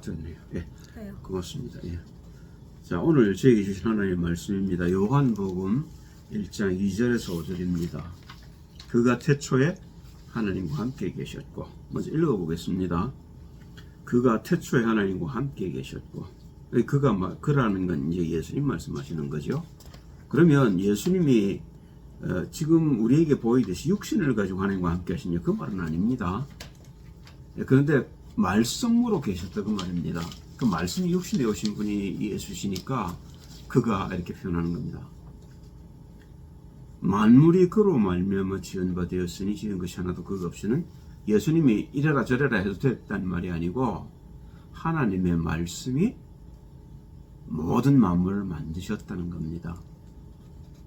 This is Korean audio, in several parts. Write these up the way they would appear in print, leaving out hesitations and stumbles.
됐네요. 예, 해요. 고맙습니다. 예. 자, 오늘 저에게 주신 하나님의 말씀입니다. 요한복음 1장 2절에서 5절입니다. 그가 태초에 하나님과 함께 계셨고, 먼저 읽어보겠습니다. 그가 태초에 하나님과 함께 계셨고, 그라는 건 이제 예수님 말씀하시는 거죠. 그러면 예수님이 지금 우리에게 보이듯이 육신을 가지고 하나님과 함께 하시냐, 그 말은 아닙니다. 그런데 말씀으로 계셨다, 그 말입니다. 그 말씀이 육신에 오신 분이 예수시니까 그가 이렇게 표현하는 겁니다. 만물이 그로 말미암아 지은 바 되었으니 지은 것이 하나도 그가 없이는, 예수님이 이래라 저래라 해도 됐다는 말이 아니고 하나님의 말씀이 모든 만물을 만드셨다는 겁니다.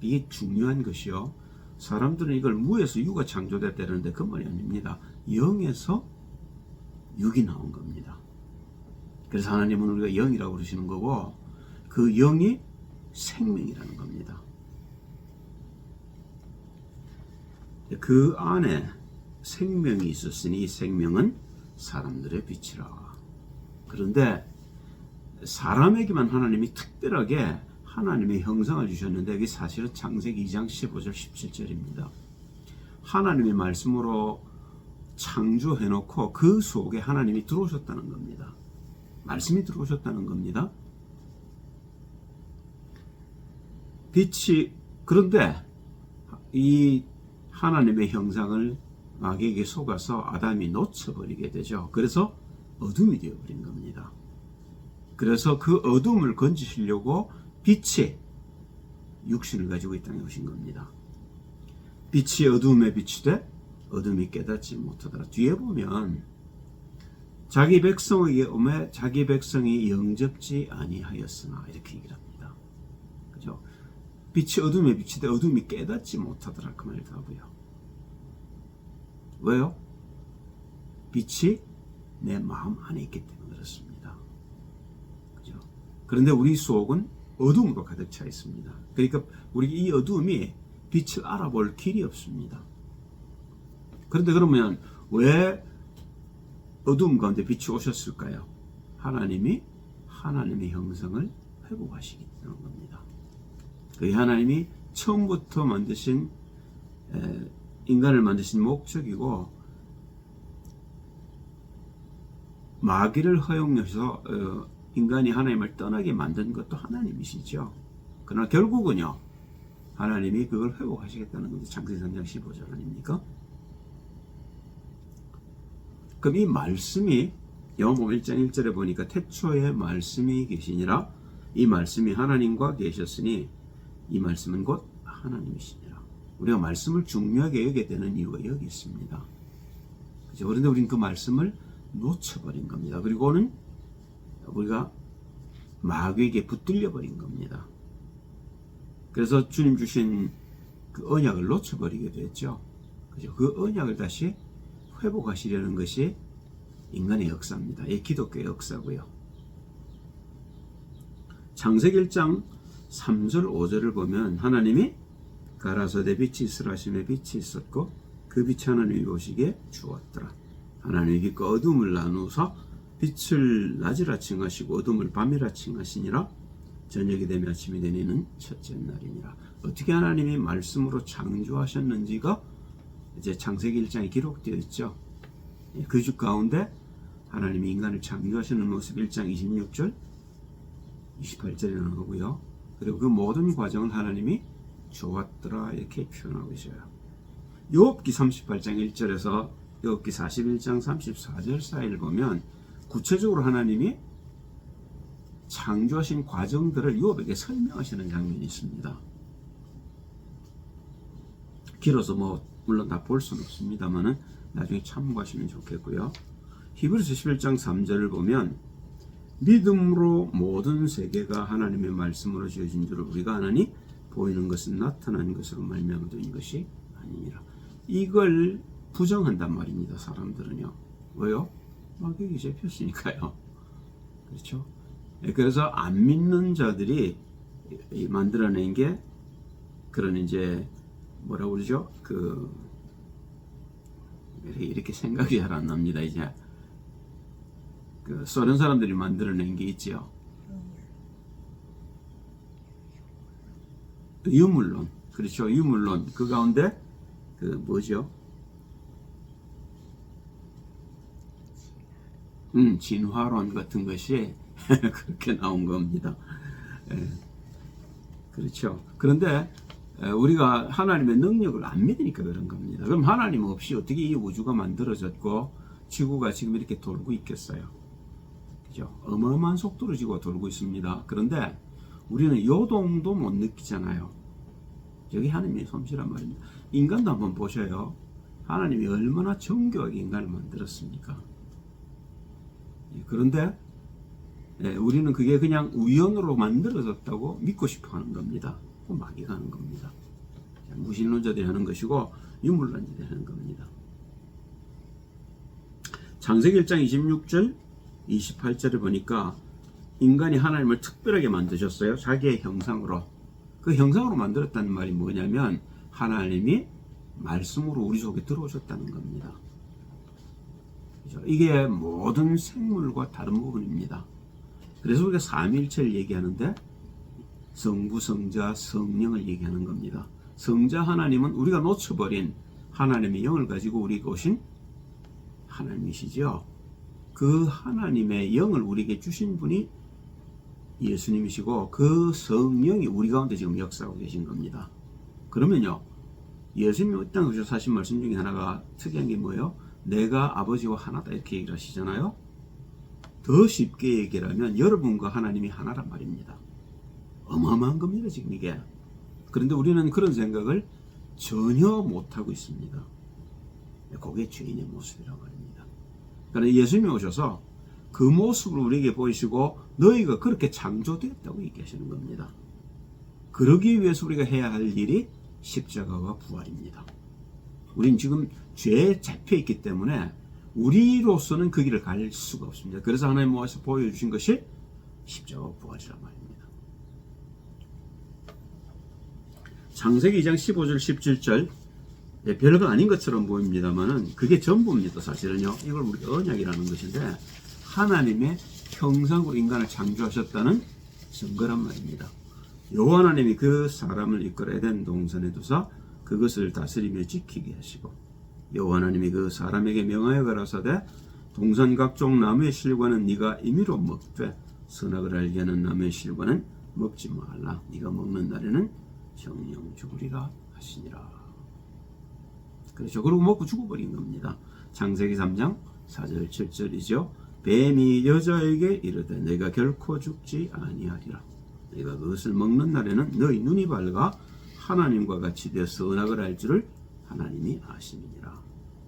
이게 중요한 것이요. 사람들은 이걸 무에서 유가 창조됐다는데 그 말이 아닙니다. 영에서 육이 나온 겁니다. 그래서 하나님은 우리가 영이라고 그러시는 거고, 그 영이 생명이라는 겁니다. 그 안에 생명이 있었으니 이 생명은 사람들의 빛이라. 그런데 사람에게만 하나님이 특별하게 하나님의 형상을 주셨는데, 이게 사실은 창세기 2장 15절 17절입니다. 하나님의 말씀으로 창조해놓고 그 속에 하나님이 들어오셨다는 겁니다. 말씀이 들어오셨다는 겁니다. 빛이, 그런데 이 하나님의 형상을 마귀에게 속아서 아담이 놓쳐버리게 되죠. 그래서 어둠이 되어버린 겁니다. 그래서 그 어둠을 건지시려고 빛이 육신을 가지고 이 땅에 오신 겁니다. 빛이 어둠에 비추되 어둠이 깨닫지 못하더라. 뒤에 보면 자기 백성에게 오매 자기 백성이 영접지 아니하였으나, 이렇게 얘기를 합니다. 그죠? 빛이 어둠에 비추되 어둠이 깨닫지 못하더라, 그 말도 하고요. 왜요? 빛이 내 마음 안에 있기 때문에 그렇습니다. 그죠? 그런데 우리 속은 어둠으로 가득 차 있습니다. 그러니까 우리 이 어둠이 빛을 알아볼 길이 없습니다. 그런데 그러면 왜 어둠 가운데 빛이 오셨을까요? 하나님이 하나님의 형상을 회복하시기 때문인 겁니다. 그 하나님이 처음부터 만드신 인간을 만드신 목적이고, 마귀를 허용해서 인간이 하나님을 떠나게 만든 것도 하나님이시죠. 그러나 결국은요, 하나님이 그걸 회복하시겠다는 것이 창세기 3장 15절 아닙니까? 그럼 이 말씀이 요한복음 1장 1절에 보니까 태초에 말씀이 계시니라, 이 말씀이 하나님과 계셨으니 이 말씀은 곧 하나님이시니라. 우리가 말씀을 중요하게 여기게 되는 이유가 여기 있습니다. 그죠? 그런데 우리는 그 말씀을 놓쳐버린 겁니다. 그리고는 우리가 마귀에게 붙들려 버린 겁니다. 그래서 주님 주신 그 언약을 놓쳐버리게 됐죠. 그죠? 그 언약을 다시 회복하시려는 것이 인간의 역사입니다. 이 기독교의 역사고요. 창세기 1장 3절 5절을 보면 하나님이 가라사대 빛이 있으라 하시매 빛이 있었고 그 빛이 하나님이 보시기에 주었더라. 하나님이 빛과 어둠을 나누사 빛을 낮이라 칭하시고 어둠을 밤이라 칭하시니라. 저녁이 되며 아침이 되니는 첫째 날이니라. 어떻게 하나님이 말씀으로 창조하셨는지가 이제 창세기 1장에 기록되어 있죠. 그 주 가운데 하나님이 인간을 창조하시는 모습 1장 26절 28절에 나오고요. 그리고 그 모든 과정을 하나님이 좋았더라, 이렇게 표현하고 있어요. 욥기 38장 1절에서 욥기 41장 34절 사이를 보면 구체적으로 하나님이 창조하신 과정들을 욥에게 설명하시는 장면이 있습니다. 길어서 물론 다 볼 수는 없습니다만은 나중에 참고하시면 좋겠고요. 히브리서 11장 3절을 보면 믿음으로 모든 세계가 하나님의 말씀으로 지어진 줄을 우리가 아나니 보이는 것은 나타난 것으로 말미암아 된 것이 아니니라. 이걸 부정한단 말입니다. 사람들은요. 왜요? 마귀에게 잡혔으니까요. 그렇죠? 그래서 안 믿는 자들이 만들어낸 게 그런 이제 뭐라고 그러죠? 이렇게 생각이 잘 안 납니다. 이제 그 소련 사람들이 만들어낸 게 있지요. 유물론. 그렇죠. 유물론. 그 가운데 그 뭐죠? 진화론 같은 것이 그렇게 나온 겁니다. 예. 그렇죠. 그런데 우리가 하나님의 능력을 안 믿으니까 그런 겁니다. 그럼 하나님 없이 어떻게 이 우주가 만들어졌고 지구가 지금 이렇게 돌고 있겠어요? 그죠? 어마어마한 속도로 지구가 돌고 있습니다. 그런데 우리는 요동도 못 느끼잖아요. 여기 하나님의 솜씨란 말입니다. 인간도 한번 보셔요. 하나님이 얼마나 정교하게 인간을 만들었습니까? 그런데 우리는 그게 그냥 우연으로 만들어졌다고 믿고 싶어 하는 겁니다. 마귀가 하는 겁니다. 무신론자들이 하는 것이고 유물론자들이 하는 겁니다. 창세기 1장 26절 28절을 보니까 인간이 하나님을 특별하게 만드셨어요. 자기의 형상으로. 그 형상으로 만들었다는 말이 뭐냐면 하나님이 말씀으로 우리 속에 들어오셨다는 겁니다. 그렇죠? 이게 모든 생물과 다른 부분입니다. 그래서 우리가 삼위일체를 얘기하는데 성부, 성자, 성령을 얘기하는 겁니다. 성자 하나님은 우리가 놓쳐버린 하나님의 영을 가지고 우리에게 오신 하나님이시죠. 그 하나님의 영을 우리에게 주신 분이 예수님이시고 그 성령이 우리 가운데 지금 역사하고 계신 겁니다. 그러면요, 예수님이 이 땅에 오셔서 하신 말씀 중에 하나가 특이한 게 뭐예요? 내가 아버지와 하나다 이렇게 얘기를 하시잖아요. 더 쉽게 얘기를 하면 여러분과 하나님이 하나란 말입니다. 어마어마한 겁니다, 지금 이게. 그런데 우리는 그런 생각을 전혀 못하고 있습니다. 그게 죄인의 모습이란 말입니다. 그러나 예수님이 오셔서 그 모습을 우리에게 보이시고 너희가 그렇게 창조되었다고 얘기하시는 겁니다. 그러기 위해서 우리가 해야 할 일이 십자가와 부활입니다. 우린 지금 죄에 잡혀있기 때문에 우리로서는 그 길을 갈 수가 없습니다. 그래서 하나님 모아서 보여주신 것이 십자가와 부활이란 말입니다. 창세기 2장 15절 17절 별거 아닌 것처럼 보입니다만은 그게 전부입니다. 사실은요. 이걸 우리가 언약이라는 것인데 하나님의 형상으로 인간을 창조하셨다는 증거란 말입니다. 여호와 하나님이 그 사람을 이끌어 에덴 동산에 두사 그것을 다스리며 지키게 하시고 여호와 하나님이 그 사람에게 명하여 가라사대 동산 각종 나무의 실과는 네가 임의로 먹되 선악을 알게 하는 나무의 실과는 먹지 말라. 네가 먹는 날에는 정령 죽으리라 하시니라. 그렇죠. 그리고 먹고 죽어버린 겁니다. 창세기 3장 4절 7절이죠. 뱀이 여자에게 이르되 내가 결코 죽지 아니하리라. 네가 그것을 먹는 날에는 너희 눈이 밝아 하나님과 같이 되어 선악을 알 줄을 하나님이 아심이니라.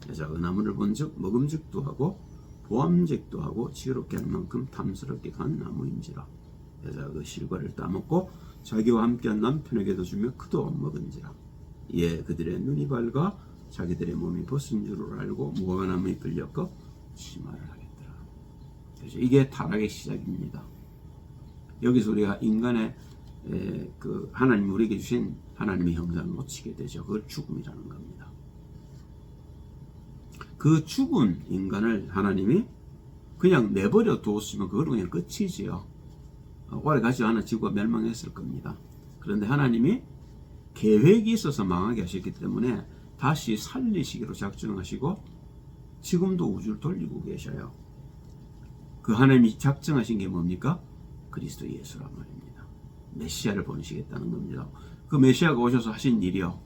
여자가 나무를 본즉 먹음직도 하고 보암직도 하고 지혜롭게 할 만큼 탐스럽게 간 나무인지라. 여자가 그 실과를 따먹고 자기와 함께한 남편에게도 주며 그도 먹은지라. 이에 그들의 눈이 밝아 자기들의 몸이 벗은 줄을 알고 무화과나무 잎을 엮어 치마를 하겠더라. 그래서 이게 타락의 시작입니다. 여기서 우리가 인간의 그 하나님이 우리에게 주신 하나님의 형상을 놓치게 되죠. 그걸 죽음이라는 겁니다. 그 죽은 인간을 하나님이 그냥 내버려 두었으면 그걸로 그냥 끝이지요. 오래 가지 않아 지구가 멸망했을 겁니다. 그런데 하나님이 계획이 있어서 망하게 하셨기 때문에 다시 살리시기로 작정하시고 지금도 우주를 돌리고 계셔요. 그 하나님이 작정하신 게 뭡니까? 그리스도 예수란 말입니다. 메시아를 보내시겠다는 겁니다. 그 메시아가 오셔서 하신 일이요,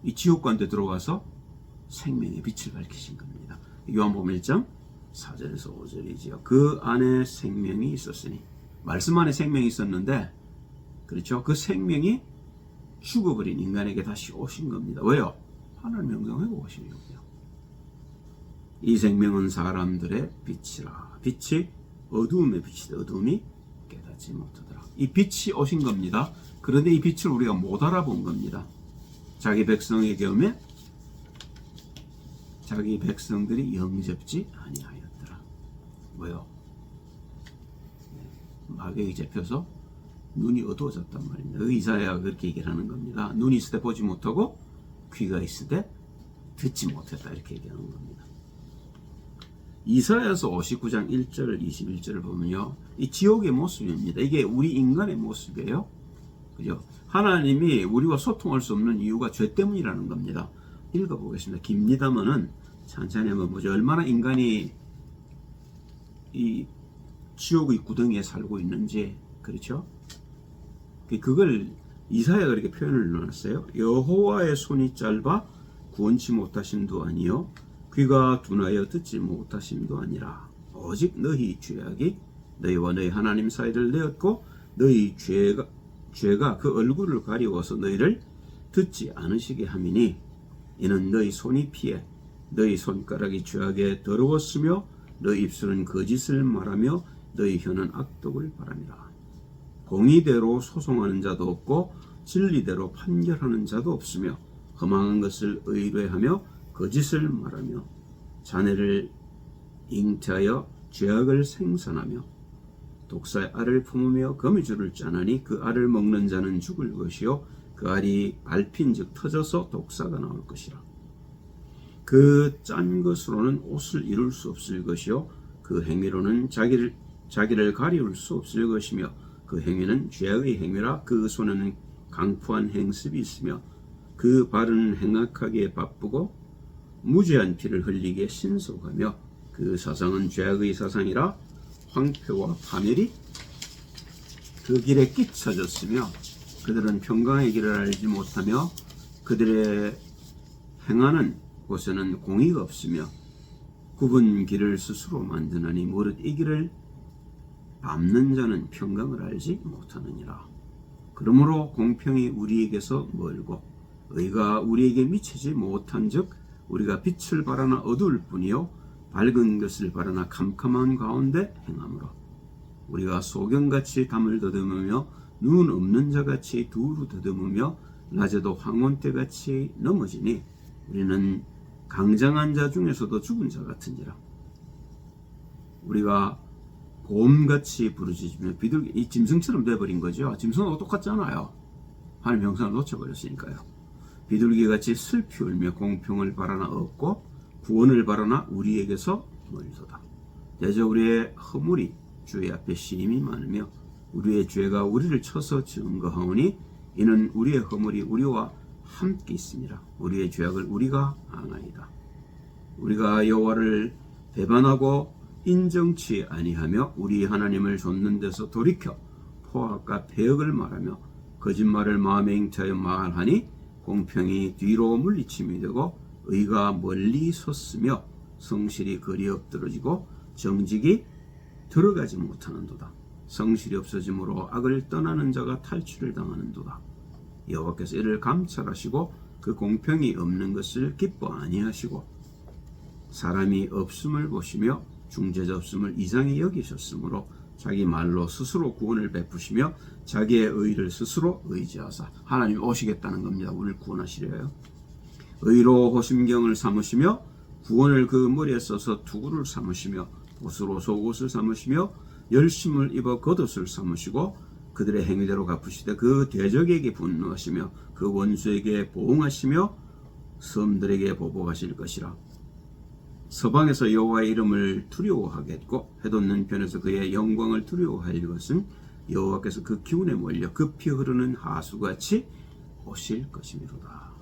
이 지옥관에 들어가서 생명의 빛을 밝히신 겁니다. 요한복음 1장 4절에서 5절이지요. 그 안에 생명이 있었으니, 말씀 안에 생명이 있었는데, 그렇죠? 그 생명이 죽어버린 인간에게 다시 오신 겁니다. 왜요? 하나님의 형상을 오시려고요. 이 생명은 사람들의 빛이라. 빛이 어두움의 빛이다. 어두움이 깨닫지 못하더라. 이 빛이 오신 겁니다. 그런데 이 빛을 우리가 못 알아본 겁니다. 자기 백성에게 오면 자기 백성들이 영접지 아니하였더라. 왜요? 마귀에게 잡혀서 눈이 어두워졌단 말입니다. 그 이사야가 그렇게 얘기를 하는 겁니다. 눈이 있을 때 보지 못하고 귀가 있을 때 듣지 못했다, 이렇게 얘기하는 겁니다. 이사야서 59장 1절 21절을 보면요, 이 지옥의 모습입니다. 이게 우리 인간의 모습이에요. 그죠? 하나님이 우리와 소통할 수 없는 이유가 죄 때문이라는 겁니다. 읽어보겠습니다. 깁니다만은 천천히 한번 보죠. 얼마나 인간이 이 지옥의 구덩이에 살고 있는지. 그렇죠? 그걸 이사야가 이렇게 표현을 넣었어요. 여호와의 손이 짧아 구원치 못하심도 아니요 귀가 둔하여 듣지 못하심도 아니라 오직 너희 죄악이 너희와 너희 하나님 사이를 내었고 너희 죄가 그 얼굴을 가리워서 너희를 듣지 않으시게 함이니 이는 너희 손이 피해 너희 손가락이 죄악에 더러웠으며 너희 입술은 거짓을 말하며 너희 혀는 악독을 바랍니다. 공의대로 소송하는 자도 없고 진리대로 판결하는 자도 없으며 허망한 것을 의뢰하며 거짓을 말하며 자네를 잉태하여 죄악을 생산하며 독사의 알을 품으며 거미줄을 짜나니 그 알을 먹는 자는 죽을 것이요 그 알이 밟힌즉 터져서 독사가 나올 것이라. 그 짠 것으로는 옷을 이룰 수 없을 것이요 그 행위로는 자기를 가리울 수 없을 것이며 그 행위는 죄의 행위라. 그 손에는 강포한 행습이 있으며 그 발은 행악하기에 바쁘고 무죄한 피를 흘리기에 신속하며 그 사상은 죄악의 사상이라. 황폐와 파멸이 그 길에 끼쳐졌으며 그들은 평강의 길을 알지 못하며 그들의 행하는 곳에는 공의가 없으며 굽은 길을 스스로 만드나니 무릇 이 길을 밟는 자는 평강을 알지 못하느니라. 그러므로 공평이 우리에게서 멀고 의가 우리에게 미치지 못한즉 우리가 빛을 바라나 어두울 뿐이요 밝은 것을 바라나 캄캄한 가운데 행함으로 우리가 소경같이 담을 더듬으며 눈 없는 자같이 두루 더듬으며 낮에도 황혼때같이 넘어지니 우리는 강장한 자 중에서도 죽은 자 같은지라. 우리가 곰같이 부르짖으며 비둘기, 이 짐승처럼 돼버린 거죠. 짐승하고 똑같잖아요. 하나님 형상을 놓쳐버렸으니까요. 비둘기같이 슬피 울며 공평을 바라나 없고 구원을 바라나 우리에게서 멀도다. 대저 우리의 허물이 주의 앞에 심히 많으며 우리의 죄가 우리를 쳐서 증거하오니 이는 우리의 허물이 우리와 함께 있습니다. 우리의 죄악을 우리가 아나이다. 우리가 여호와를 배반하고 인정치 아니하며 우리 하나님을 좇는 데서 돌이켜 포악과 배역을 말하며 거짓말을 마음에 잉태하여 말하니 공평이 뒤로 물리침이 되고 의가 멀리 섰으며 성실이 거리 엎드러지고 정직이 들어가지 못하는도다. 성실이 없어짐으로 악을 떠나는 자가 탈취를 당하는도다. 여호와께서 이를 감찰하시고 그 공평이 없는 것을 기뻐 아니하시고 사람이 없음을 보시며 중재자 없음을 이상히 여기셨으므로 자기 말로 스스로 구원을 베푸시며 자기의 의를 스스로 의지하사 하나님이 오시겠다는 겁니다. 우리를 구원하시려요. 의로 호심경을 삼으시며 구원을 그 머리에 써서 투구를 삼으시며 옷으로 속옷을 삼으시며 열심을 입어 겉옷을 삼으시고 그들의 행위대로 갚으시되 그 대적에게 분노하시며 그 원수에게 보응하시며 섬들에게 보복하실 것이라. 서방에서 여호와의 이름을 두려워하겠고 해돋는 편에서 그의 영광을 두려워할 것은 여호와께서 그 기운에 몰려 급히 흐르는 하수같이 오실 것이미로다.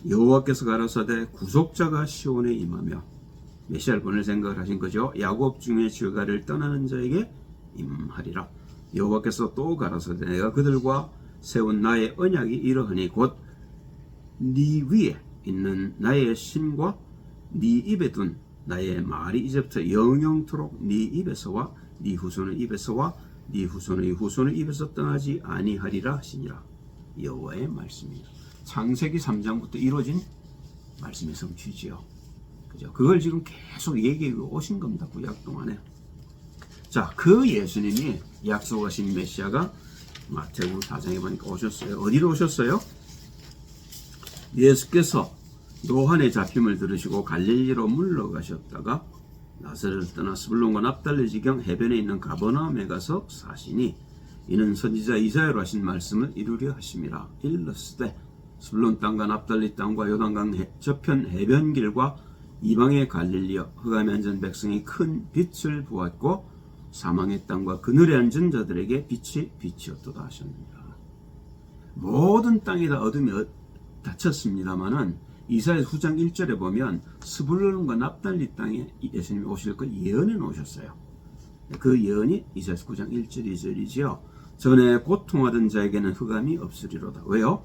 여호와께서 가라사대 구속자가 시온에 임하며 메시아를 보낼 생각을 하신 거죠. 야곱 중에 죄가를 떠나는 자에게 임하리라. 여호와께서 또 가라사대 내가 그들과 세운 나의 언약이 이러하니 곧 네 위에 있는 나의 신과 네 입에 둔 나의 말이 이제부터 영영토록 네 입에서와 네 후손의 입에서와 네 후손의 후손의 입에서 떠나지 아니하리라 하시니라. 여호와의 말씀입니다. 창세기 3장부터 이루어진 말씀의 성취지요. 그죠? 그걸 지금 계속 얘기해 오신 겁니다. 구약 동안에. 자, 그 예수님이 약속하신 메시아가 마태복음 4장에 보니까 오셨어요. 어디로 오셨어요? 예수께서 요한의 잡힘을 들으시고 갈릴리로 물러가셨다가 나사렛을 떠나 스불론과 납달리 지경 해변에 있는 가버나움에 가서 사시니 이는 선지자 이사야로 하신 말씀을 이루려 하심이라. 일렀으되 스불론 땅과 납달리 땅과 요단강 저편 해변길과 이방의 갈릴리여 흑암에 앉은 백성이 큰 빛을 보았고 사망의 땅과 그늘에 앉은 자들에게 빛이 빛이었도다 하셨느니라. 모든 땅이 다 어둠에 닫혔습니다마는 이사야서 9장 1절에 보면 스불론과 납달리 땅에 예수님이 오실 걸 예언해 놓으셨어요. 그 예언이 이사야서 9장 1절 2절이지요. 전에 고통하던 자에게는 흑암이 없으리로다. 왜요?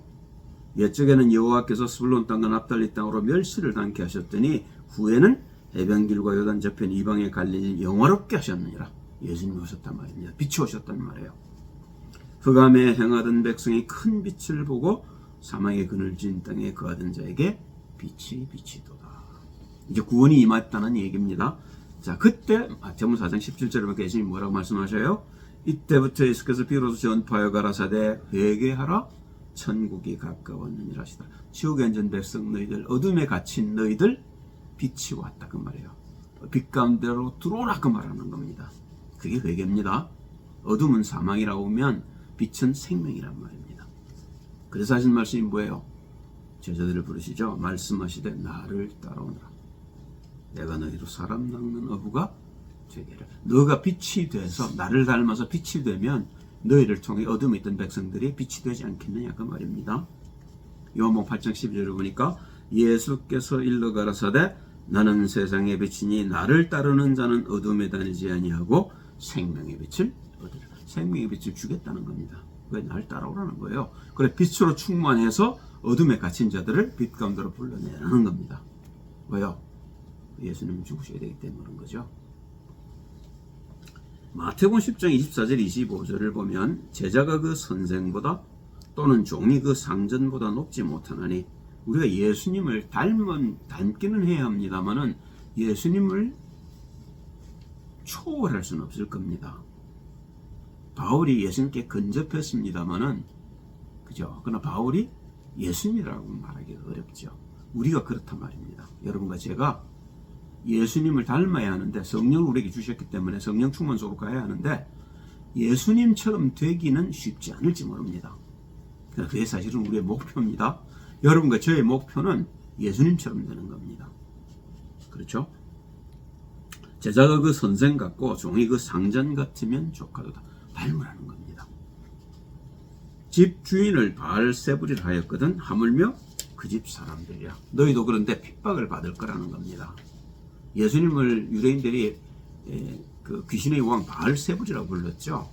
옛적에는 여호와께서 스불론 땅과 납달리 땅으로 멸시를 당케 하셨더니 후에는 해변길과 요단 저편 이방의 갈릴리를 영화롭게 하셨느니라. 예수님이 오셨단 말입니다. 빛이 오셨단 말이에요. 흑암에 행하던 백성이 큰 빛을 보고 사망의 그늘진 땅에 거하던 자에게 빛이 비치도다. 이제 구원이 임했다는 얘기입니다. 자, 그때 마태복음 4장 17절에 보니까 예수님이 뭐라고 말씀하셔요? 이때부터 예수께서 비로소 전파하여 가라사대 회개하라 천국이 가까웠느니라 하시다. 지옥에 앉은 백성 너희들, 어둠에 갇힌 너희들 빛이 왔다 그 말이에요. 빛 가운데로 들어오라 그 말하는 겁니다. 그게 회개입니다. 어둠은 사망이라고 하면 빛은 생명이란 말입니다. 그래서 하신 말씀이 뭐예요? 제자들을 부르시죠. 말씀하시되 나를 따라오너라. 내가 너희로 사람 낚는 어부가 되게를. 너가 빛이 돼서 나를 닮아서 빛이 되면 너희를 통해 어둠에 있던 백성들이 빛이 되지 않겠느냐 그 말입니다. 요한복음 8장 12절을 보니까 예수께서 일러 가라사대 나는 세상의 빛이니 나를 따르는 자는 어둠에 다니지 아니하고 생명의 빛을 얻으리라. 생명의 빛을 주겠다는 겁니다. 왜? 날 따라오라는 거예요. 그래 빛으로 충만해서 어둠에 갇힌 자들을 빛 가운데로 불러내라는 겁니다. 왜요? 예수님은 죽으셔야 되기 때문에 그런 거죠. 마태복음 10장 24절 25절을 보면 제자가 그 선생보다 또는 종이 그 상전보다 높지 못하나니 우리가 예수님을 닮기는 해야 합니다만은 예수님을 초월할 수는 없을 겁니다. 바울이 예수님께 근접했습니다만은 그죠? 그러나 바울이 예수님이라고 말하기가 어렵죠. 우리가 그렇단 말입니다. 여러분과 제가 예수님을 닮아야 하는데 성령을 우리에게 주셨기 때문에 성령 충만 속으로 가야 하는데 예수님처럼 되기는 쉽지 않을지 모릅니다. 그게 사실은 우리의 목표입니다. 여러분과 저의 목표는 예수님처럼 되는 겁니다. 그렇죠? 제자가 그 선생 같고 종이 그 상전 같으면 좋가도다. 닮으라는 겁니다. 집 주인을 바알세불이라 하였거든 하물며 그 집 사람들이야. 너희도 그런데 핍박을 받을 거라는 겁니다. 예수님을 유대인들이 그 귀신의 왕 바알세불이라고 불렀죠.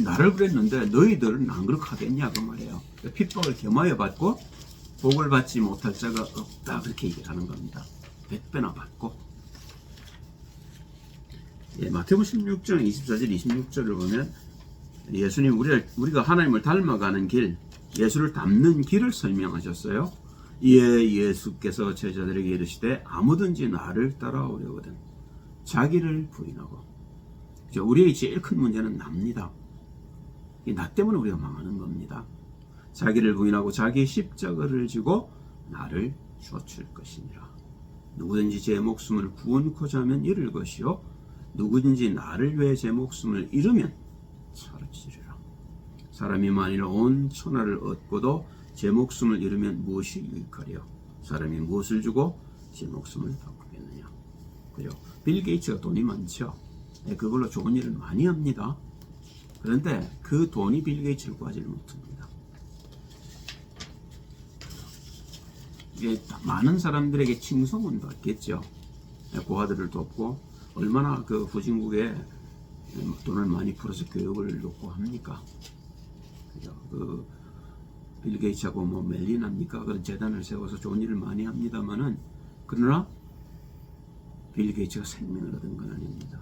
나를 그랬는데 너희들은 안 그렇게 하겠냐 그 말이에요. 핍박을 겸하여 받고 복을 받지 못할 자가 없다 그렇게 얘기를 하는 겁니다. 100배나 받고. 마태복음 16장 24절 26절을 보면 예수님 우리가 하나님을 닮아가는 길, 예수를 닮는 길을 설명하셨어요. 이에 예수께서 제자들에게 이르시되 아무든지 나를 따라오려거든 자기를 부인하고. 우리의 제일 큰 문제는 나입니다. 나 때문에 우리가 망하는 겁니다. 자기를 부인하고 자기 십자가를 지고 나를 쫓을 것이니라. 누구든지 제 목숨을 구원코자 하면 잃을 것이요 누구든지 나를 위해 제 목숨을 잃으면 사라지리라. 사람이 만일 온 천하를 얻고도 제 목숨을 잃으면 무엇이 유익하리요? 사람이 무엇을 주고 제 목숨을 바꾸겠느냐? 그죠? 빌 게이츠가 돈이 많죠. 그걸로 좋은 일을 많이 합니다. 그런데 그 돈이 빌 게이츠를 구하지를 못합니다. 이게 많은 사람들에게 칭송은 받겠죠. 고아들을 돕고 얼마나 그 후진국에 돈을 많이 풀어서 교육을 놓고 합니까? 그죠? 빌 게이츠하고 뭐 멜리나입니까? 그런 재단을 세워서 좋은 일을 많이 합니다만은 그러나 빌 게이츠가 생명을 얻은 건 아닙니다.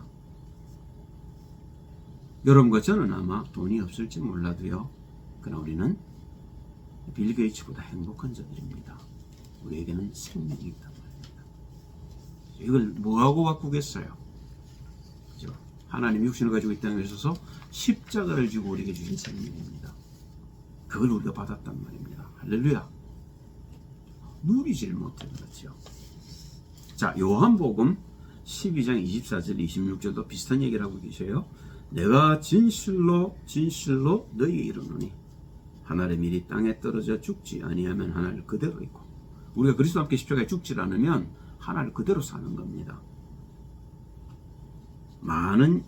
여러분과 저는 아마 돈이 없을지 몰라도요. 그러나 우리는 빌 게이츠보다 행복한 자들입니다. 우리에게는 생명이 있단 말입니다. 이걸 뭐하고 바꾸겠어요? 그죠? 하나님 육신을 가지고 이 땅에 오셔서 십자가를 지고 우리에게 주신 생명입니다. 그걸 우리가 받았단 말입니다. 할렐루야. 누리지를 못해 그렇죠. 자, 요한복음 12장 24절 26절도 비슷한 얘기를 하고 계셔요. 내가 진실로 진실로 너희에게 이르노니 하늘의 밀이 땅에 떨어져 죽지 아니하면 하늘 그대로 있고, 우리가 그리스도와 함께 십자가에 죽지 않으면 하늘 그대로 사는 겁니다. 많은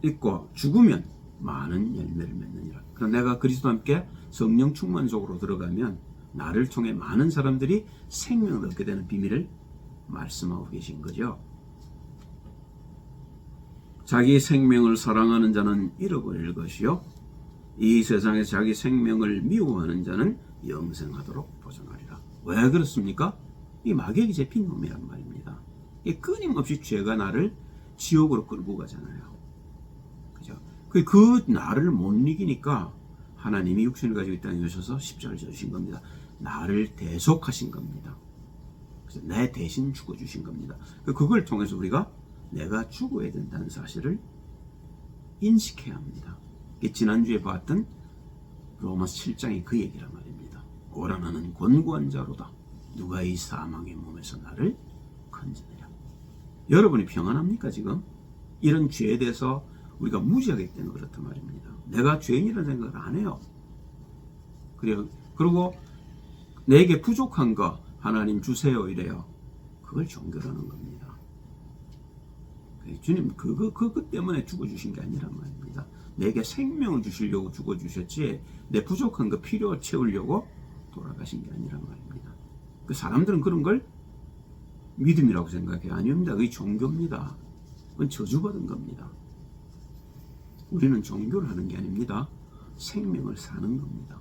있고 죽으면 많은 열매를 맺느니라. 그럼 내가 그리스도와 함께 성령 충만 속으로 들어가면 나를 통해 많은 사람들이 생명을 얻게 되는 비밀을 말씀하고 계신 거죠. 자기 생명을 사랑하는 자는 잃어버릴 것이요, 이 세상에서 자기 생명을 미워하는 자는 영생하도록 보존하리라. 왜 그렇습니까? 이 마귀에게 잡힌 놈이란 말입니다. 이 끊임없이 죄가 나를 지옥으로 끌고 가잖아요. 그죠? 그 나를 못 이기니까 하나님이 육신을 가지고 이 땅에 오셔서 십자가를 져주신 겁니다. 나를 대속하신 겁니다. 그래서 내 대신 죽어주신 겁니다. 그걸 통해서 우리가 내가 죽어야 된다는 사실을 인식해야 합니다. 지난주에 봤던 로마서 7장의 그 얘기란 말입니다. 오라 나는 권고한 자로다. 누가 이 사망의 몸에서 나를 건져내랴. 여러분이 평안합니까 지금? 이런 죄에 대해서 우리가 무지하기 때문에 그렇단 말입니다. 내가 죄인이라는 생각을 안 해요. 그리고 내게 부족한 거 하나님 주세요 이래요. 그걸 종교라는 겁니다. 주님 그것 때문에 죽어주신 게 아니란 말입니다. 내게 생명을 주시려고 죽어주셨지 내 부족한 거 필요 채우려고 돌아가신 게 아니란 말입니다. 그 사람들은 그런 걸 믿음이라고 생각해요. 아닙니다. 그게 종교입니다. 그건 저주받은 겁니다. 우리는 종교를 하는 게 아닙니다. 생명을 사는 겁니다.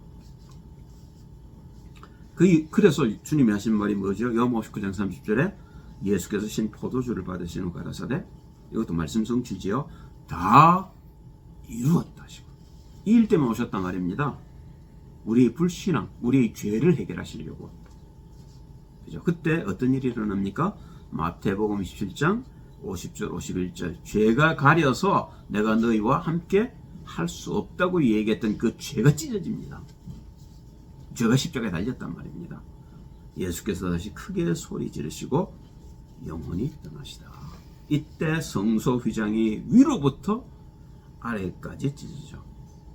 그래서 주님이 하신 말이 뭐죠? 요한복음 19장 30절에 예수께서 신 포도주를 받으신 후 가라사대, 이것도 말씀 성취지요. 다 이루었다 하시고, 이 일 때문에 오셨단 말입니다. 우리의 불신앙, 우리의 죄를 해결하시려고. 그죠? 그때 어떤 일이 일어납니까? 마태복음 27장 50절 51절, 죄가 가려서 내가 너희와 함께 할 수 없다고 얘기했던 그 죄가 찢어집니다. 죄가 십자가에 달렸단 말입니다. 예수께서 다시 크게 소리 지르시고 영혼이 떠나시다. 이때 성소 휘장이 위로부터 아래까지 찢어져.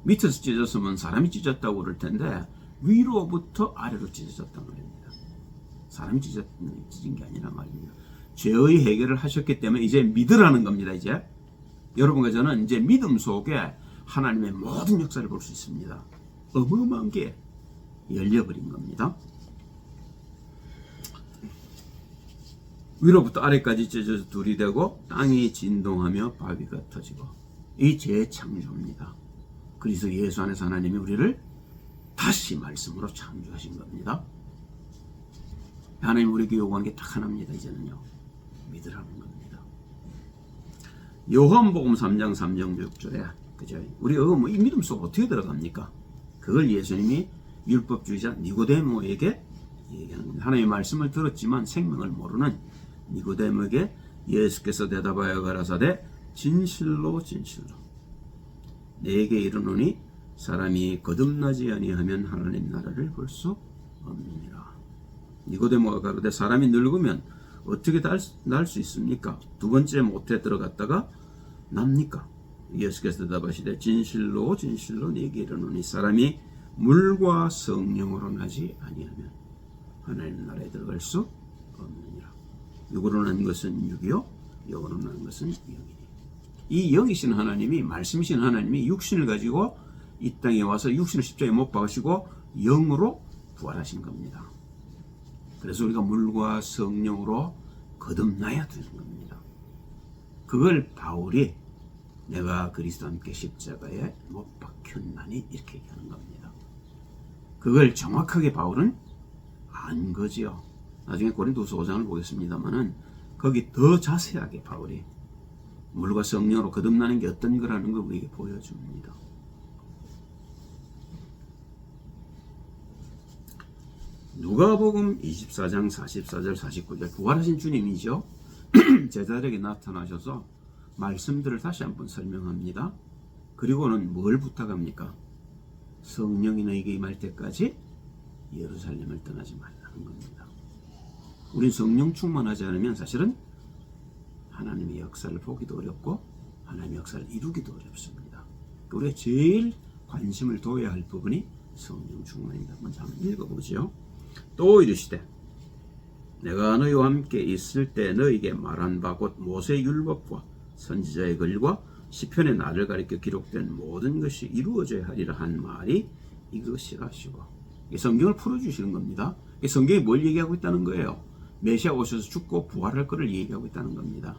밑에서 찢어졌으면 사람이 찢었다고 그럴 텐데 위로부터 아래로 찢어졌단 말입니다. 사람이 찢은 게 아니란 말입니다. 죄의 해결을 하셨기 때문에 이제 믿으라는 겁니다. 이제 여러분과 저는 이제 믿음 속에 하나님의 모든 역사를 볼 수 있습니다. 어마어마한 게 열려버린 겁니다. 위로부터 아래까지 찢어져 둘이 되고 땅이 진동하며 바위가 터지고, 이 재창조입니다. 그래서 예수 안에서 하나님이 우리를 다시 말씀으로 창조하신 겁니다. 하나님 우리에게 요구하는 게 딱 하나입니다. 이제는요, 믿으라는 겁니다. 요한복음 3장 3절 6절에 그죠? 우리가 이 믿음 속 어떻게 들어갑니까? 그걸 예수님이 율법주의자 니고데모에게 얘기하는 겁니다. 하나님의 말씀을 들었지만 생명을 모르는 니고데모에게 예수께서 대답하여 가라사대, 진실로 진실로 내게 이르노니 사람이 거듭나지 아니하면 하나님 나라를 볼 수 없느니라. 니고데모가 가로되 사람이 늙으면 어떻게 날 수 있습니까? 두 번째 못에 들어갔다가 납니까? 예수께서 대답하시되 진실로 진실로 내게 이르노니 사람이 물과 성령으로 나지 아니하면 하나님 나라에 들어갈 수 없느니라. 육으로 난 것은 육이요 영으로 난 것은 영이니. 이 영이신 하나님이, 말씀이신 하나님이 육신을 가지고 이 땅에 와서 육신을 십자가에 못 박으시고 영으로 부활하신 겁니다. 그래서 우리가 물과 성령으로 거듭나야 되는 겁니다. 그걸 바울이 내가 그리스도와 함께 십자가에 못 박혔나니 이렇게 얘기하는 겁니다. 그걸 정확하게 바울은 안 거지요. 나중에 고린도후서 5장을 보겠습니다만은 거기 더 자세하게 바울이 물과 성령으로 거듭나는 게 어떤 거라는 걸 우리에게 보여줍니다. 누가복음 24장 44절 49절, 부활하신 주님이죠. 제자들에게 나타나셔서 말씀들을 다시 한번 설명합니다. 그리고는 뭘 부탁합니까? 성령이 너에게 임할 때까지 예루살렘을 떠나지 말라는 겁니다. 우린 성령 충만하지 않으면 사실은 하나님의 역사를 보기도 어렵고 하나님의 역사를 이루기도 어렵습니다. 우리가 제일 관심을 둬야 할 부분이 성령 충만입니다. 먼저 한번 읽어보죠. 또 이르시되 내가 너희와 함께 있을 때 너희에게 말한 바 곧 모세의 율법과 선지자의 글과 시편의 나를 가리켜 기록된 모든 것이 이루어져야 하리라 한 말이 이것이라 하시고, 성경을 풀어주시는 겁니다. 성경이 뭘 얘기하고 있다는 거예요? 메시아 오셔서 죽고 부활할 것을 얘기하고 있다는 겁니다.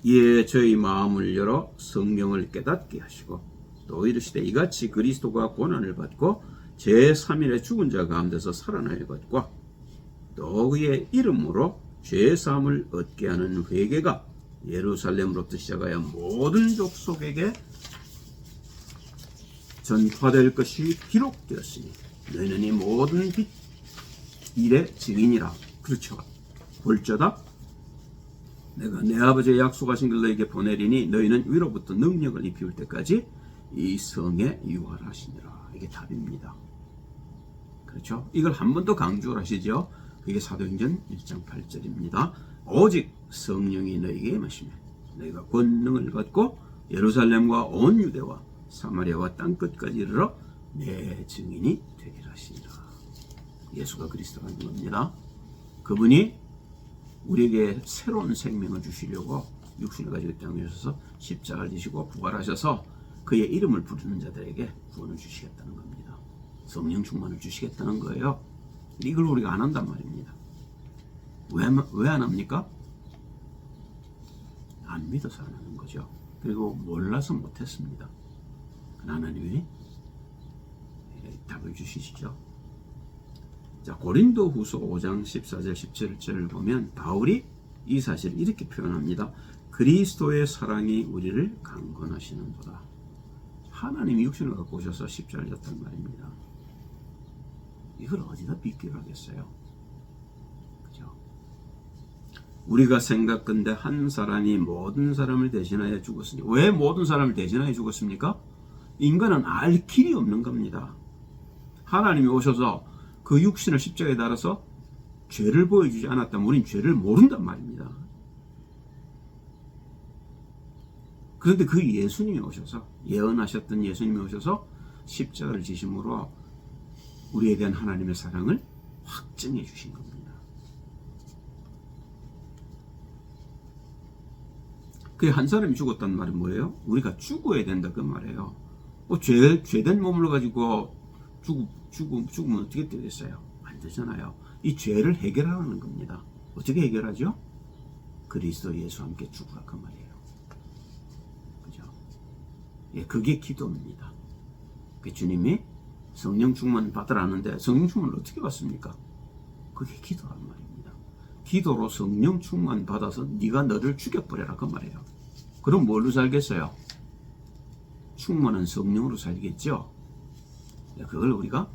이에 저희 마음을 열어 성경을 깨닫게 하시고 또 이르시되 이같이 그리스도가 고난을 받고 제3일에 죽은 자 가운데서 살아날 것과 또 그의 이름으로 죄사함을 얻게 하는 회개가 예루살렘으로부터 시작하여 모든 족속에게 전파될 것이 기록되었으니 너희는 이 모든 일의 증인이라. 그렇죠. 볼저다 내가 내 아버지의 약속하신 걸 너희에게 보내리니 너희는 위로부터 능력을 입힐 때까지 이 성에 유할하시니라. 이게 답입니다. 그렇죠. 이걸 한 번 더 강조를 하시죠. 그게 사도행전 1장 8절입니다. 오직 성령이 너희에게 임하시면 너희가 권능을 받고 예루살렘과 온 유대와 사마리아와 땅끝까지 이르러 내 증인이 되리라 하시니라. 예수가 그리스도라는 겁니다. 그분이 우리에게 새로운 생명을 주시려고 육신을 가지고 땅에 오셔서 십자가를 지시고 부활하셔서 그의 이름을 부르는 자들에게 구원을 주시겠다는 겁니다. 성령 충만을 주시겠다는 거예요. 이걸 우리가 안 한단 말입니다. 왜 안 합니까? 안 믿어서 안 하는 거죠. 그리고 몰라서 못했습니다. 하나님이 답을 주시죠. 자, 고린도 후서 5장 14절 17절을 보면 바울이 이 사실을 이렇게 표현합니다. 그리스도의 사랑이 우리를 강권하시는도다. 하나님이 육신을 갖고 오셔서 십자가를 졌단 말입니다. 이걸 어디다 비교를 하겠어요? 그죠? 우리가 생각건대 한 사람이 모든 사람을 대신하여 죽었으니, 왜 모든 사람을 대신하여 죽었습니까? 인간은 알 길이 없는 겁니다. 하나님이 오셔서 그 육신을 십자가에 달아서 죄를 보여주지 않았다면 우린 죄를 모른단 말입니다. 그런데 그 예수님이 오셔서, 예언하셨던 예수님이 오셔서 십자가를 지심으로 우리에 대한 하나님의 사랑을 확증해 주신 겁니다. 그 한 사람이 죽었다는 말은 뭐예요? 우리가 죽어야 된다 그 말이에요. 죄된 몸을 가지고 죽으면 어떻게 되겠어요? 안 되잖아요. 이 죄를 해결하는 겁니다. 어떻게 해결하죠? 그리스도 예수와 함께 죽으라 그 말이에요. 그죠? 예, 그게 기도입니다. 그 주님이 성령 충만 받으라는데 성령 충만을 어떻게 받습니까? 그게 기도란 말입니다. 기도로 성령 충만 받아서 네가 너를 죽여버려라 그 말이에요. 그럼 뭘로 살겠어요? 충만한 성령으로 살겠죠? 그걸 우리가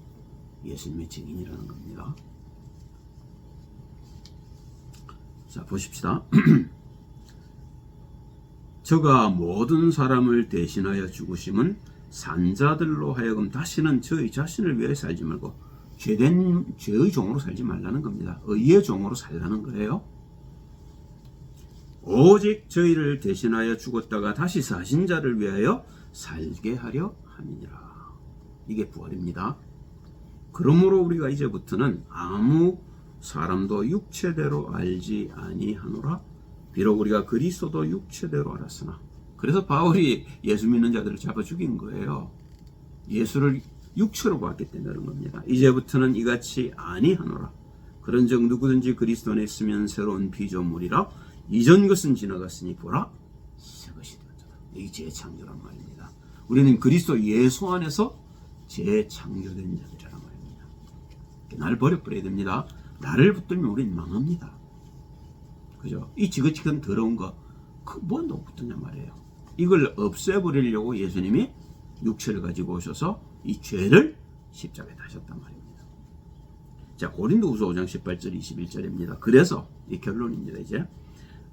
예수님의 증인이라는 겁니다. 자, 보십시다. 저가 모든 사람을 대신하여 죽으심은 산자들로 하여금 다시는 저희 자신을 위해 살지 말고 죄의 종으로 살지 말라는 겁니다. 의의 종으로 살라는 거예요. 오직 저희를 대신하여 죽었다가 다시 사신 자를 위하여 살게 하려 함이니라. 이게 부활입니다. 그러므로 우리가 이제부터는 아무 사람도 육체대로 알지 아니하노라. 비록 우리가 그리스도도 육체대로 알았으나. 그래서 바울이 예수 믿는 자들을 잡아 죽인 거예요. 예수를 육체로 봤기 때문에 그런 겁니다. 이제부터는 이같이 아니하노라. 그런즉 누구든지 그리스도 안에 있으면 새로운 피조물이라. 이전 것은 지나갔으니 보라 새 것이 되었다. 이게 재창조란 말입니다. 우리는 그리스도 예수 안에서 재창조된 자들이란 말입니다. 나를 버려버려야 됩니다. 나를 붙들면 우리는 망합니다. 그죠? 이 지긋지긋한 더러운 거 뭐 너 붙드냐 말이에요. 이걸 없애버리려고 예수님이 육체를 가지고 오셔서 이 죄를 십자가에 다셨단 말입니다. 자, 고린도후서 5장 18절 21절입니다. 그래서 이 결론입니다. 이제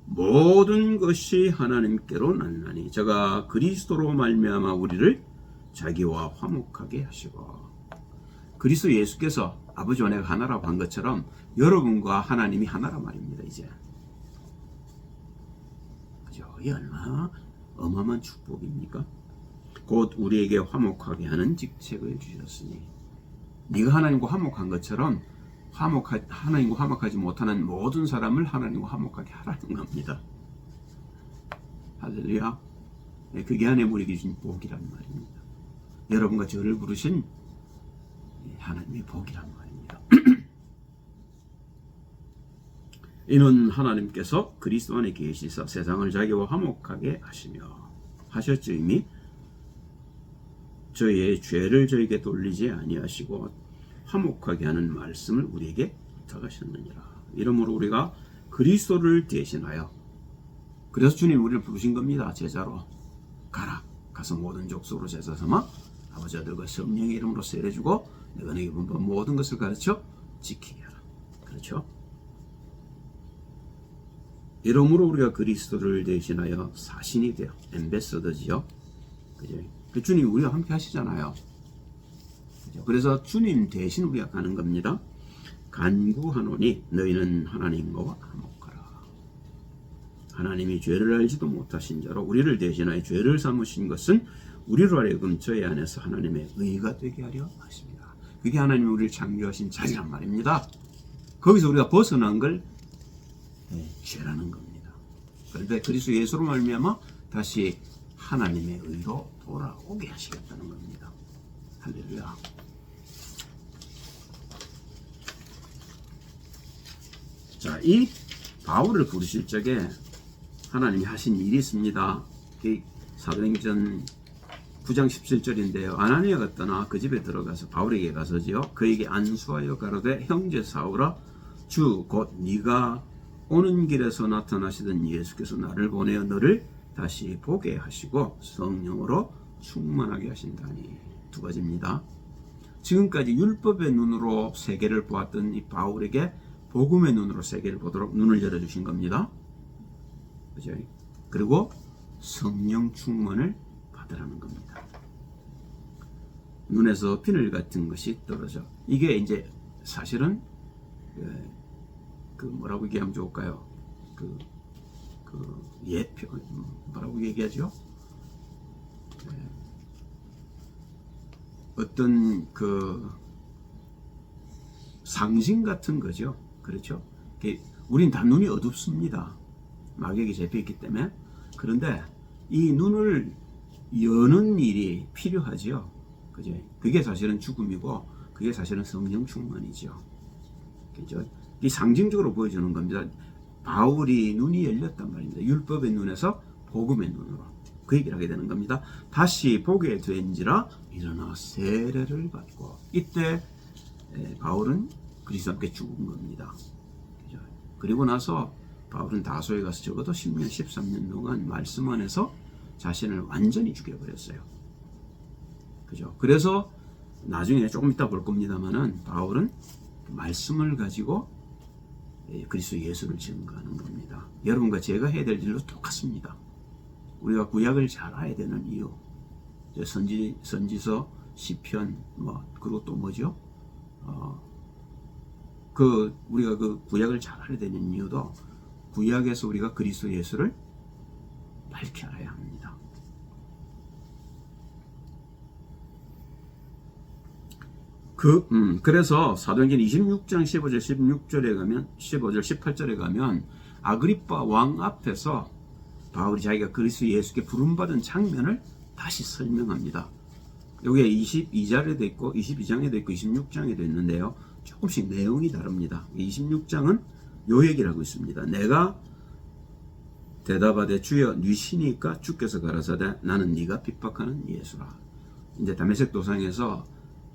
모든 것이 하나님께로 났나니 저가 그리스도로 말미암아 우리를 자기와 화목하게 하시고. 그리스도 예수께서 아버지와 내가 하나라고 한 것처럼 여러분과 하나님이 하나란 말입니다. 이제 그죠? 이게 얼마나 어마어마한 축복입니까? 곧 우리에게 화목하게 하는 직책을 주셨으니. 네가 하나님과 화목한 것처럼 하나님과 화목하지 못하는 모든 사람을 하나님과 화목하게 하라는 겁니다. 할렐루야. 그게 하나님 우리에게 주신 복이란 말입니다. 여러분과 저를 부르신 하나님의 복이란 말입니다. 이는 하나님께서 그리스도 안에 계시사 세상을 자기와 화목하게 하셨죠. 이미 저희의 죄를 저에게 돌리지 아니하시고 화목하게 하는 말씀을 우리에게 부탁하셨느니라. 이러므로 우리가 그리스도를 대신하여, 그래서 주님 우리를 부르신 겁니다. 제자로 가서 모든 족속으로 제자 삼아 아버지 아들과 성령의 이름으로 세례주고 내가 너에게 분부한 모든 것을 가르쳐 지키게 하라. 그렇죠? 이러므로 우리가 그리스도를 대신하여 사신이 되어 엠베서더지요. 그죠? 그 주님 우리와 함께 하시잖아요. 그죠? 그래서 주님 대신 우리가 가는 겁니다. 간구하노니 너희는 하나님과 화목하라. 하나님이 죄를 알지도 못하신 자로 우리를 대신하여 죄를 삼으신 것은 우리로 하여금 저희 안에서 하나님의 의가 되게 하려 하십니다. 그게 하나님이 우리를 창조하신 자리란 말입니다. 거기서 우리가 벗어난 걸 죄라는 겁니다. 그런데 그리스도 예수로 말미암아 다시 하나님의 의로 돌아오게 하시겠다는 겁니다. 할렐루야. 자, 이 바울을 부르실 적에 하나님이 하신 일이 있습니다. 사도행전 9장 17절인데요. 아나니아가 떠나 그 집에 들어가서 바울에게 가서지요. 그에게 안수하여 가로되 형제 사울아 주 곧 네가 오는 길에서 나타나시던 예수께서 나를 보내어 너를 다시 보게 하시고 성령으로 충만하게 하신다니. 두 가지입니다. 지금까지 율법의 눈으로 세계를 보았던 이 바울에게 복음의 눈으로 세계를 보도록 눈을 열어주신 겁니다. 그죠? 그리고 성령 충만을 받으라는 겁니다. 눈에서 비늘 같은 것이 떨어져. 이게 이제 사실은 그 뭐라고 얘기하면 좋을까요? 예표 뭐라고 얘기하죠? 어떤 그 상징 같은 거죠. 그렇죠? 우린 다 눈이 어둡습니다. 마귀에게 잡혀있기 때문에. 그런데 이 눈을 여는 일이 필요하죠. 그죠? 그게 사실은 죽음이고 그게 사실은 성령 충만이죠. 그죠? 이 상징적으로 보여주는 겁니다. 바울이 눈이 열렸단 말입니다. 율법의 눈에서 복음의 눈으로 그 얘기를 하게 되는 겁니다. 다시 보게 된지라 일어나 세례를 받고, 이때 바울은 그리스도와 함께 죽은 겁니다. 그죠? 그리고 나서 바울은 다소에 가서 적어도 10년 13년 동안 말씀 안에서 자신을 완전히 죽여버렸어요. 그죠? 그래서 나중에 조금 이따 볼 겁니다만은 바울은 말씀을 가지고 그리스도 예수를 증거하는 겁니다. 여러분과 제가 해야 될 일도 똑같습니다. 우리가 구약을 잘 알아야 되는 이유, 선지서, 시편, 그리고 또 뭐죠? 우리가 그 구약을 잘 알아야 되는 이유도 구약에서 우리가 그리스도 예수를 밝혀야 합니다. 그래서 사도행전 26장 15절 18절에 가면 아그리빠 왕 앞에서 바울이 자기가 그리스도 예수께 부름받은 장면을 다시 설명합니다. 여기에 22절에도 있고 22장에도 있고 26장에도 있는데요. 조금씩 내용이 다릅니다. 26장은 요 얘기를 하고 있습니다. 내가 대답하되 주여 뉘시니까 주께서 가라사대 나는 네가 핍박하는 예수라. 이제 다메섹 도상에서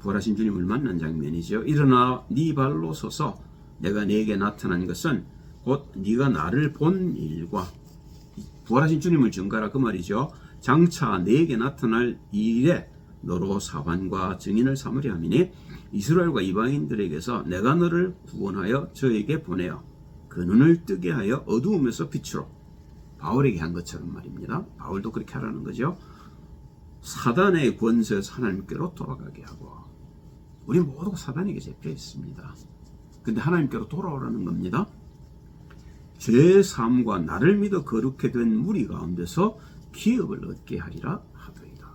부활하신 주님을 만난 장면이죠. 일어나 네 발로 서서 내가 네게 나타난 것은 곧 네가 나를 본 일과, 부활하신 주님을 증거하라 그 말이죠. 장차 네게 나타날 일에 너로 사관과 증인을 삼으려 함이니 이스라엘과 이방인들에게서 내가 너를 구원하여 저에게 보내어 그 눈을 뜨게 하여 어두움에서 빛으로, 바울에게 한 것처럼 말입니다. 바울도 그렇게 하라는 거죠. 사단의 권세에서 하나님께로 돌아가게 하고, 우리 모두가 사단에게 잡혀 있습니다. 근데 하나님께로 돌아오라는 겁니다. 죄 사함과 나를 믿어 거룩해 된 무리 가운데서 기업을 얻게 하리라 하더이다.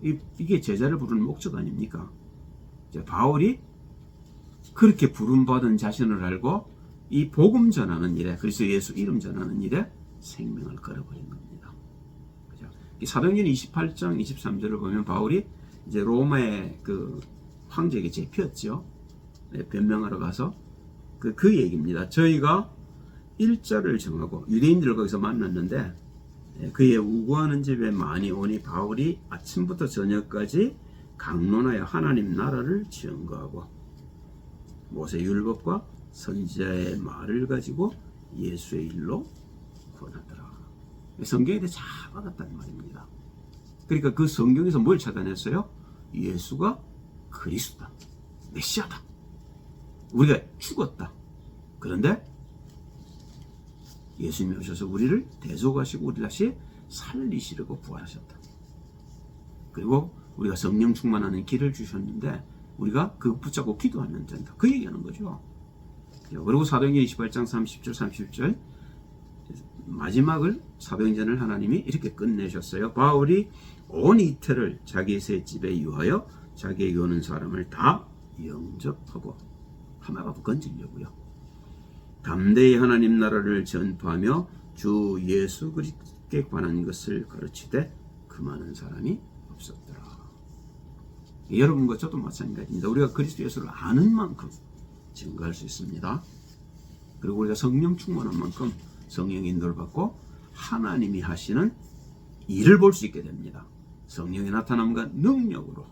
이게 제자를 부르는 목적 아닙니까? 이제 바울이 그렇게 부름받은 자신을 알고 이 복음 전하는 일에, 그리스도 예수 이름 전하는 일에 생명을 걸어버린 겁니다. 그죠? 사도행전 28장 23절을 보면 바울이 이제 로마의 그 황제에게 잡혔죠. 네, 변명하러 가서 그 얘기입니다. 저희가 일자를 정하고 유대인들을 거기서 만났는데 그의 우구하는 집에 많이 오니 바울이 아침부터 저녁까지 강론하여 하나님 나라를 증거하고 모세 율법과 선지자의 말을 가지고 예수의 일로 권하더라. 성경에 대해 잘 알았단 말입니다. 그러니까 그 성경에서 뭘 찾아냈어요? 예수가 그리스도다, 메시아다, 우리가 죽었다. 그런데 예수님이 오셔서 우리를 대속하시고 우리 다시 살리시려고 부활하셨다. 그리고 우리가 성령 충만하는 길을 주셨는데 우리가 그거 붙잡고 기도하면 된다. 그 얘기하는 거죠. 그리고 사도행전 28장 30절 31절 마지막을 사도행전을 하나님이 이렇게 끝내셨어요. 바울이 온 이태를 자기 새 집에 유하여 자기에게 오는 사람을 다 영접하고 하나라도 건지려고요. 담대히 하나님 나라를 전파하며 주 예수 그리스도께 관한 것을 가르치되 그 많은 사람이 없었더라. 여러분과 저도 마찬가지입니다. 우리가 그리스도 예수를 아는 만큼 증거할 수 있습니다. 그리고 우리가 성령 충만한 만큼 성령의 인도를 받고 하나님이 하시는 일을 볼 수 있게 됩니다. 성령의 나타남과 능력으로.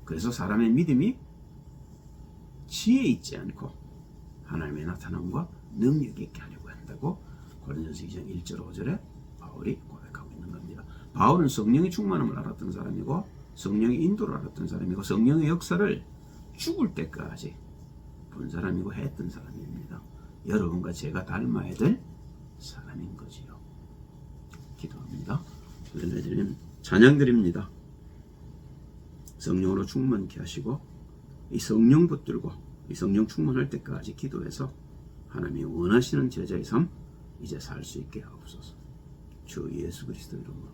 그래서 사람의 믿음이 지혜 있지 않고 하나님의 나타남과 능력이 있게 하려고 한다고 고린도서 2장 1절 5절에 바울이 고백하고 있는 겁니다. 바울은 성령의 충만함을 알았던 사람이고 성령의 인도를 알았던 사람이고 성령의 역사를 죽을 때까지 본 사람이고 했던 사람입니다. 여러분과 제가 닮아야 될 사람인 거지요. 기도합니다. 드리는 찬양 드립니다. 성령으로 충만케 하시고 이 성령 붙들고 이 성령 충만할 때까지 기도해서 하나님이 원하시는 제자의 삶 이제 살 수 있게 하옵소서. 주 예수 그리스도 이름으로